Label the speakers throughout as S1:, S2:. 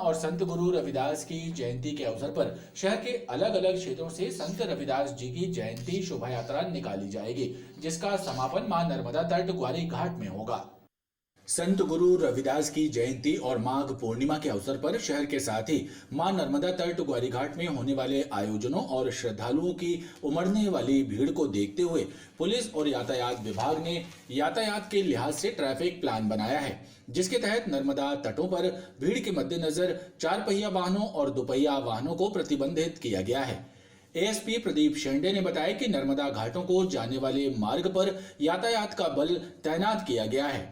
S1: और संत गुरु रविदास की जयंती के अवसर पर शहर के अलग अलग क्षेत्रों से संत रविदास जी की जयंती शोभा यात्रा निकाली जाएगी, जिसका समापन मां नर्मदा तट ग्वारी घाट में होगा। संत गुरु रविदास की जयंती और माघ पूर्णिमा के अवसर पर शहर के साथ ही मां नर्मदा तट ग्वारी घाट में होने वाले आयोजनों और श्रद्धालुओं की उमड़ने वाली भीड़ को देखते हुए पुलिस और यातायात विभाग ने यातायात के लिहाज से ट्रैफिक प्लान बनाया है, जिसके तहत नर्मदा तटों पर भीड़ के मद्देनजर 4 पहिया वाहनों और 2 पहिया वाहनों को प्रतिबंधित किया गया है। एएसपी प्रदीप शेंडे ने बताया कि नर्मदा घाटों को जाने वाले मार्ग पर यातायात का बल तैनात किया गया है।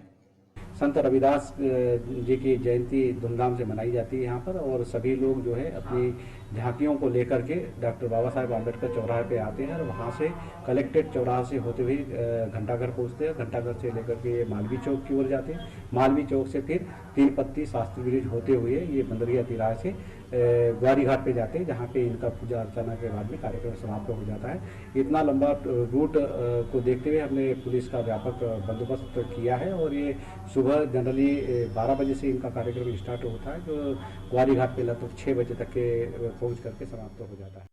S2: संत रविदास जी की जयंती धूमधाम से मनाई जाती है यहाँ पर, और सभी लोग जो है अपनी झांकियों को लेकर के डॉक्टर बाबा साहेब आम्बेडकर चौराहे पे आते हैं और वहाँ से कलेक्ट्रेट चौराहा से होते हुए घंटाघर पहुँचते हैं। घंटाघर से लेकर के मालवीय चौक की ओर जाते हैं। मालवीय चौक से फिर 3 पत्ती शास्त्री ब्रिज होते हुए ये बंदरिया तिराहे से ग्वारी घाट पे जाते हैं, जहाँ पे इनका पूजा अर्चना के बाद में कार्यक्रम समाप्त हो जाता है। इतना लंबा रूट को देखते हुए हमने पुलिस का व्यापक बंदोबस्त किया है और ये सुबह जनरली 12 बजे से इनका कार्यक्रम स्टार्ट होता है, जो ग्वारी घाट पे लगभग 6 बजे तक के पहुंच करके समाप्त हो जाता है।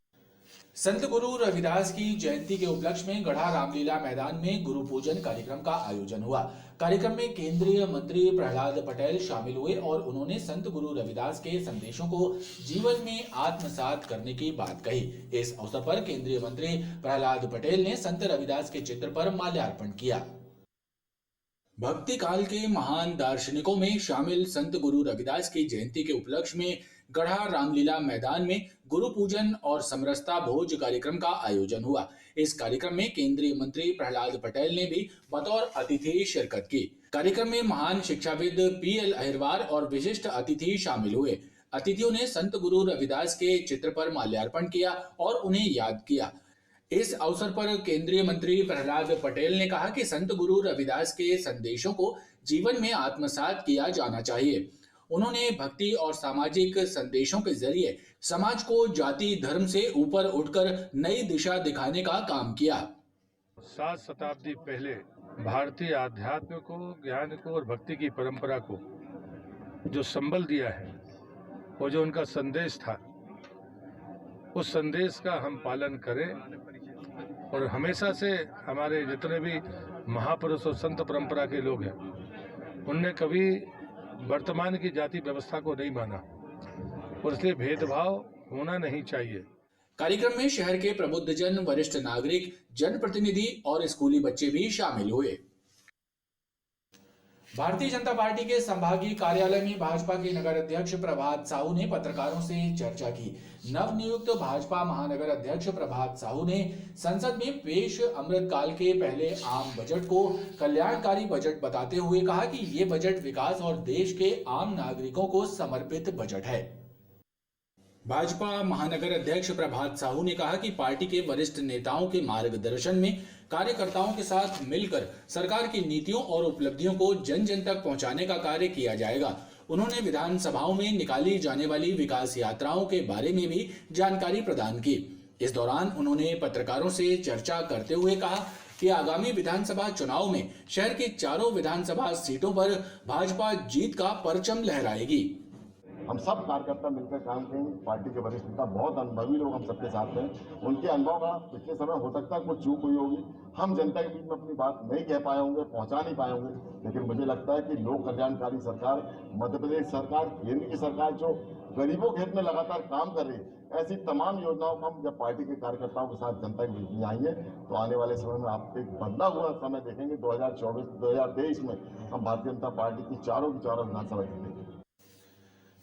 S1: संत गुरु रविदास की जयंती के उपलक्ष्य में गढ़ा रामलीला मैदान में गुरु पूजन कार्यक्रम का आयोजन हुआ। कार्यक्रम में केंद्रीय मंत्री प्रहलाद पटेल शामिल हुए और उन्होंने संत गुरु रविदास के संदेशों को जीवन में आत्मसात करने की बात कही। इस अवसर पर केंद्रीय मंत्री प्रहलाद पटेल ने संत रविदास के चित्र पर माल्यार्पण किया। भक्ति काल के महान दार्शनिकों में शामिल संत गुरु रविदास की जयंती के उपलक्ष्य में गढ़ा रामलीला मैदान में गुरु पूजन और समरसता भोज कार्यक्रम का आयोजन हुआ। इस कार्यक्रम में केंद्रीय मंत्री प्रहलाद पटेल ने भी बतौर अतिथि शिरकत की। कार्यक्रम में महान शिक्षाविद पीएल अहिरवार और विशिष्ट अतिथि शामिल हुए। अतिथियों ने संत गुरु रविदास के चित्र पर माल्यार्पण किया और उन्हें याद किया। इस अवसर पर केंद्रीय मंत्री प्रहलाद पटेल ने कहा कि संत गुरु रविदास के संदेशों को जीवन में आत्मसात किया जाना चाहिए। उन्होंने भक्ति और सामाजिक संदेशों के जरिए समाज को जाति धर्म से ऊपर उठकर नई दिशा दिखाने का काम किया।
S3: 7 शताब्दी पहले भारतीय आध्यात्म को, ज्ञान को और भक्ति की परंपरा को जो संबल दिया है, वो जो उनका संदेश था, उस संदेश का हम पालन करें और हमेशा से हमारे जितने भी महापुरुष और संत परंपरा के लोग हैं, उनने कभी वर्तमान की जाति व्यवस्था को नहीं माना और इसलिए भेदभाव होना नहीं चाहिए।
S1: कार्यक्रम में शहर के प्रबुद्धजन, वरिष्ठ नागरिक, जनप्रतिनिधि और स्कूली बच्चे भी शामिल हुए। भारतीय जनता पार्टी के संभागीय कार्यालय में भाजपा के नगर अध्यक्ष प्रभात साहू ने पत्रकारों से चर्चा की। नवनियुक्त भाजपा महानगर अध्यक्ष प्रभात साहू ने संसद में पेश अमृतकाल के पहले आम बजट को कल्याणकारी बजट बताते हुए कहा कि ये बजट विकास और देश के आम नागरिकों को समर्पित बजट है। भाजपा महानगर अध्यक्ष प्रभात साहू ने कहा कि पार्टी के वरिष्ठ नेताओं के मार्गदर्शन में कार्यकर्ताओं के साथ मिलकर सरकार की नीतियों और उपलब्धियों को जन जन तक पहुंचाने का कार्य किया जाएगा। उन्होंने विधानसभाओं में निकाली जाने वाली विकास यात्राओं के बारे में भी जानकारी प्रदान की। इस दौरान उन्होंने पत्रकारों से चर्चा करते हुए कहा कि आगामी विधानसभा चुनाव में शहर की 4 विधानसभा सीटों पर भाजपा जीत का परचम लहराएगी।
S4: हम सब कार्यकर्ता मिलकर काम करेंगे। पार्टी के वरिष्ठ नेता बहुत अनुभवी लोग हम सबके साथ हैं। उनके अनुभव का पिछले समय हो सकता है कुछ चूक हुई होगी, हम जनता के बीच में अपनी बात नहीं कह पाए होंगे, पहुंचा नहीं पाए होंगे, लेकिन मुझे लगता है कि लोक कल्याणकारी सरकार, मध्य प्रदेश सरकार, केंद्र की सरकार जो गरीबों के हित में लगातार काम कर रही है, ऐसी तमाम योजनाओं को हम जब पार्टी के कार्यकर्ताओं के साथ जनता के बीच में आएंगे तो आने वाले समय में आप एक बदला हुआ समय देखेंगे। 2024-2023 में हम भारतीय जनता पार्टी की चारों विधानसभा जीतेंगे।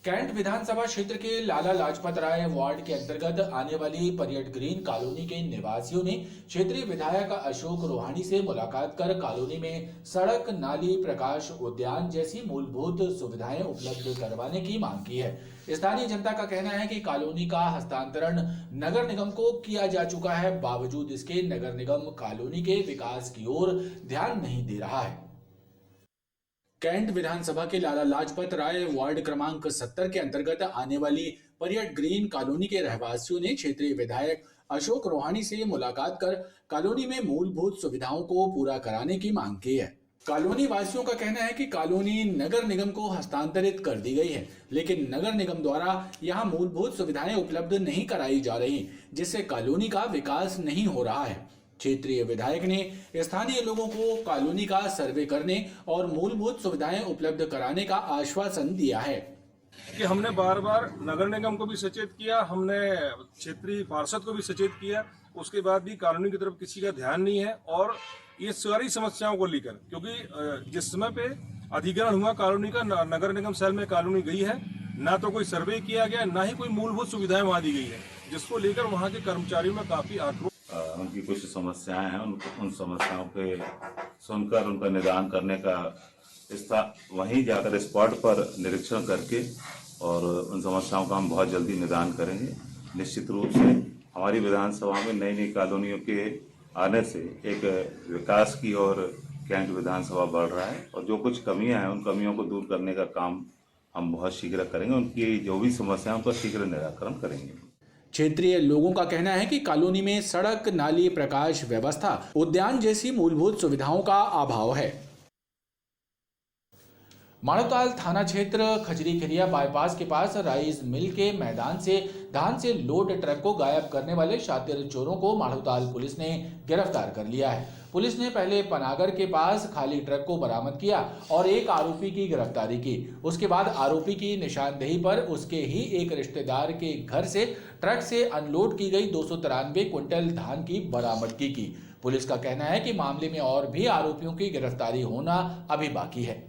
S1: कैंट विधानसभा क्षेत्र के लाला लाजपत राय वार्ड के अंतर्गत आने वाली पर्यट ग्रीन कॉलोनी के निवासियों ने क्षेत्रीय विधायक अशोक रोहानी से मुलाकात कर कॉलोनी में सड़क, नाली, प्रकाश उद्यान जैसी मूलभूत सुविधाएं उपलब्ध करवाने की मांग की है। स्थानीय जनता का कहना है कि कॉलोनी का हस्तांतरण नगर निगम को किया जा चुका है, बावजूद इसके नगर निगम कॉलोनी के विकास की ओर ध्यान नहीं दे रहा है। कैंट विधानसभा के लाला लाजपत राय वार्ड क्रमांक 70 के अंतर्गत आने वाली पर्यट ग्रीन कॉलोनी के रहवासियों ने क्षेत्रीय विधायक अशोक रोहानी से मुलाकात कर कॉलोनी में मूलभूत सुविधाओं को पूरा कराने की मांग की है। कॉलोनी वासियों का कहना है कि कॉलोनी नगर निगम को हस्तांतरित कर दी गई है, लेकिन नगर निगम द्वारा यहां मूलभूत सुविधाएं उपलब्ध नहीं कराई जा रही, जिससे कॉलोनी का विकास नहीं हो रहा है। क्षेत्रीय विधायक ने स्थानीय लोगों को कॉलोनी का सर्वे करने और मूलभूत सुविधाएं उपलब्ध कराने का आश्वासन दिया है
S5: कि हमने बार बार नगर निगम को भी सचेत किया, हमने क्षेत्रीय पार्षद को भी सचेत किया, उसके बाद भी कॉलोनी की तरफ किसी का ध्यान नहीं है। और ये सारी समस्याओं को लेकर, क्योंकि जिस समय पे अधिग्रहण हुआ कॉलोनी का, नगर निगम सेल में कॉलोनी गई है, ना तो कोई सर्वे किया गया, ना ही कोई मूलभूत सुविधाएं वहां दी गई है, जिसको लेकर वहां के कर्मचारियों में काफी आक्रोश।
S6: उनकी कुछ समस्याएं हैं, उन समस्याओं पे सुनकर उनका निदान करने का वहीं जाकर स्पॉट पर निरीक्षण करके और उन समस्याओं का हम बहुत जल्दी निदान करेंगे। निश्चित रूप से हमारी विधानसभा में नई नई कॉलोनियों के आने से एक विकास की ओर कैंट विधानसभा बढ़ रहा है और जो कुछ कमियां हैं उन कमियों को दूर करने का काम हम बहुत शीघ्र करेंगे। उनकी जो भी समस्याएं उनका शीघ्र निराकरण करेंगे।
S1: क्षेत्रीय लोगों का कहना है कि कॉलोनी में सड़क, नाली, प्रकाश व्यवस्था, उद्यान जैसी मूलभूत सुविधाओं का अभाव है। मानवताल थाना क्षेत्र खजरी खिरिया बाईपास के पास राइस मिल के मैदान से धान से लोड ट्रक को गायब करने वाले शातिर चोरों को मानवताल पुलिस ने गिरफ्तार कर लिया है। पुलिस ने पहले पनागर के पास खाली ट्रक को बरामद किया और एक आरोपी की गिरफ्तारी की। उसके बाद आरोपी की निशानदेही पर उसके ही एक रिश्तेदार के घर से ट्रक से अनलोड की गई 293 क्विंटल धान की बरामदगी की। पुलिस का कहना है कि मामले में और भी आरोपियों की गिरफ्तारी होना अभी बाकी है।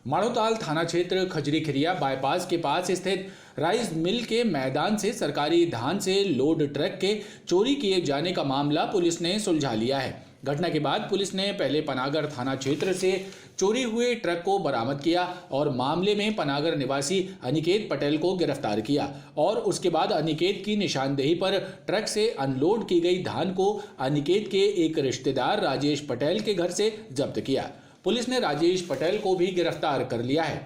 S1: मानवताल थाना क्षेत्र खजरी खिरिया बाईपास के पास स्थित राइस मिल के मैदान से सरकारी धान से लोड ट्रक के चोरी किए जाने का मामला पुलिस ने सुलझा लिया है। घटना के बाद पुलिस ने पहले पनागर थाना क्षेत्र से चोरी हुए ट्रक को बरामद किया और मामले में पनागर निवासी अनिकेत पटेल को गिरफ्तार किया और उसके बाद अनिकेत की निशानदेही पर ट्रक से अनलोड की गई धान को अनिकेत के एक रिश्तेदार राजेश पटेल के घर से जब्त किया। पुलिस ने राजेश पटेल को भी गिरफ्तार कर लिया है।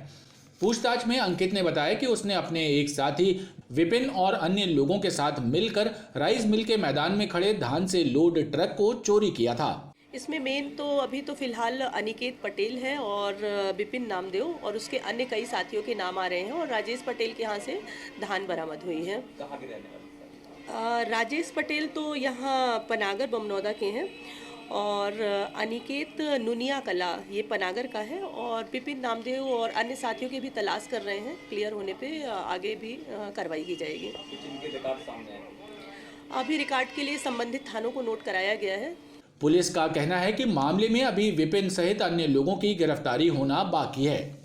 S1: पूछताछ में अंकित ने बताया कि उसने अपने एक साथी विपिन और अन्य लोगों के साथ मिलकर राइस मिल के मैदान में खड़े धान से लोड ट्रक को चोरी किया था।
S7: इसमें मेन तो अभी तो फिलहाल अनिकेत पटेल है और विपिन नामदेव और उसके अन्य कई साथियों के नाम आ रहे हैं और राजेश पटेल के यहाँ से धान बरामद हुई है।
S8: कहाँ के रहने वाले?
S7: राजेश पटेल तो यहाँ पनागर बमनौदा के हैं और अनिकेत नुनिया कला ये पनागर का है और विपिन नामदेव और अन्य साथियों की भी तलाश कर रहे हैं। क्लियर होने पे आगे भी कार्रवाई की जाएगी।
S8: जिनके रिकॉर्ड सामने आए,
S7: अभी रिकॉर्ड के लिए संबंधित थानों को नोट कराया गया है।
S1: पुलिस का कहना है कि मामले में अभी विपिन सहित अन्य लोगों की गिरफ्तारी होना बाकी है।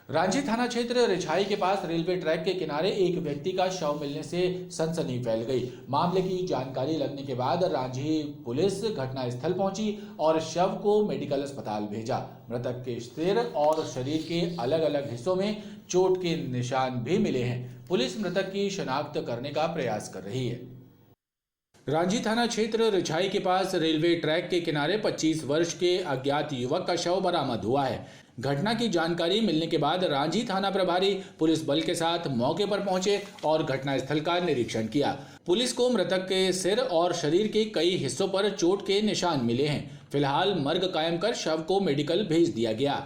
S1: रांची थाना क्षेत्र रिछाई के पास रेलवे ट्रैक के किनारे एक व्यक्ति का शव मिलने से सनसनी फैल गई। मामले की जानकारी लगने के बाद रांची पुलिस घटनास्थल पहुंची और शव को मेडिकल अस्पताल भेजा। मृतक के सिर और शरीर के अलग अलग हिस्सों में चोट के निशान भी मिले हैं। पुलिस मृतक की शिनाख्त करने का प्रयास कर रही है। रांची थाना क्षेत्र रिछाई के पास रेलवे ट्रैक के किनारे 25 वर्ष के अज्ञात युवक का शव बरामद हुआ है। घटना की जानकारी मिलने के बाद रांची थाना प्रभारी पुलिस बल के साथ मौके पर पहुंचे और घटनास्थल का निरीक्षण किया। पुलिस को मृतक के सिर और शरीर के कई हिस्सों पर चोट के निशान मिले हैं। फिलहाल मर्ग कायम कर शव को मेडिकल भेज दिया गया।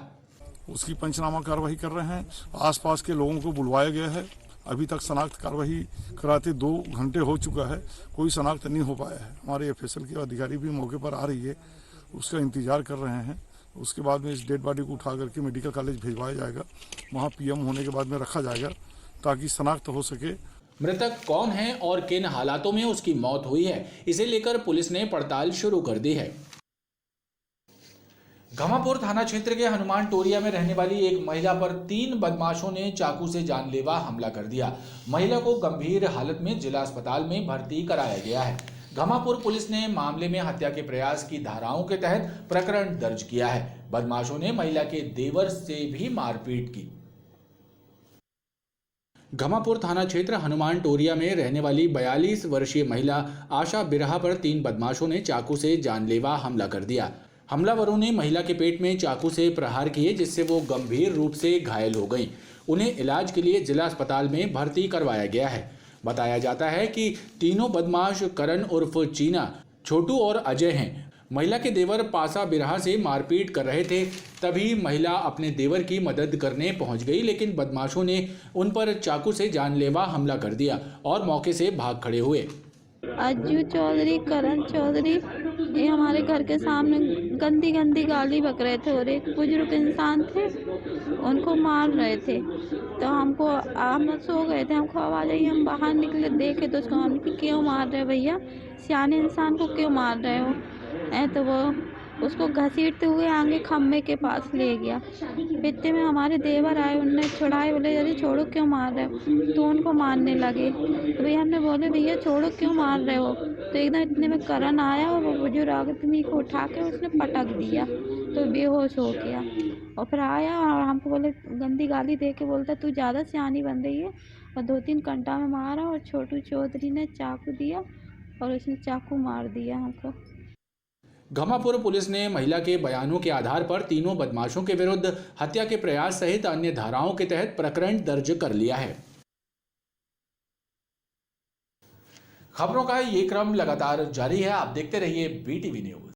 S5: उसकी पंचनामा कार्रवाई कर रहे हैं। आसपास के लोगों को बुलवाया गया है। अभी तक शनाख्त कार्रवाई कराते 2 घंटे हो चुका है, कोई शनाख्त नहीं हो पाया है। हमारे एफएसएल के अधिकारी भी मौके पर आ रही है, उसका इंतजार कर रहे हैं। उसके बाद में इस डेड बॉडी को उठा करके मेडिकल कॉलेज भिजवाया जाएगा, वहाँ पीएम होने के बाद में रखा जाएगा ताकि शनाख्त हो सके।
S1: मृतक कौन है और किन हालातों में उसकी मौत हुई है, इसे लेकर पुलिस ने पड़ताल शुरू कर दी है। घमापुर थाना क्षेत्र के हनुमान टोरिया में रहने वाली एक महिला पर 3 बदमाशों ने चाकू से जानलेवा हमला कर दिया। महिला को गंभीर हालत में जिला अस्पताल में भर्ती कराया गया है। घमापुर पुलिस ने मामले में हत्या के प्रयास की धाराओं के तहत प्रकरण दर्ज किया है। बदमाशों ने महिला के देवर से भी मारपीट की। घमापुर थाना क्षेत्र हनुमान टोरिया में रहने वाली 42 वर्षीय महिला आशा बिरहा पर 3 बदमाशों ने चाकू से जानलेवा हमला कर दिया। हमलावरों ने महिला के पेट में चाकू से प्रहार किए, जिससे वो गंभीर रूप से घायल हो गई। उन्हें इलाज के लिए जिला अस्पताल में भर्ती करवाया गया है। बताया जाता है कि तीनों बदमाश करण उर्फ चीना छोटू और अजय हैं। महिला के देवर पासा बिरहा से मारपीट कर रहे थे, तभी महिला अपने देवर की मदद करने पहुंच गई, लेकिन बदमाशों ने उन पर चाकू से जानलेवा हमला कर दिया और मौके से भाग खड़े हुए।
S9: अज्जू चौधरी, करण चौधरी, ये हमारे घर के सामने गंदी गंदी गाली बक रहे थे और एक बुजुर्ग इंसान थे, उनको मार रहे थे। तो हम सो गए थे, हमको आवाज़ आई, हम बाहर निकले, देखे तो उसको हमने कि क्यों मार रहे भैया, सियाने इंसान को क्यों मार रहे हो। तो वो उसको घसीटते हुए आगे खम्भे के पास ले गया। इतने में हमारे देवर आए, उनने छुड़ाए, बोले अरे छोड़ो क्यों मार रहे हो, तो उनको मारने लगे। तो भैया हमने बोले भैया छोड़ो क्यों मार रहे हो। तो एकदम इतने में करण आया और वो बुजुर्ग आदमी को उठा के उसने पटक दिया, तो बेहोश हो गया। और फिर आया और हमको बोले गंदी गाली दे के बोलता तू ज़्यादा सियानी बन रही है, और 2-3 घंटा में मारा। और छोटू चौधरी ने चाकू दिया और उसने चाकू मार दिया हमको।
S1: घमापुर पुलिस ने महिला के बयानों के आधार पर तीनों बदमाशों के विरुद्ध हत्या के प्रयास सहित अन्य धाराओं के तहत प्रकरण दर्ज कर लिया है। खबरों का ये क्रम लगातार जारी है, आप देखते रहिए BTV न्यूज।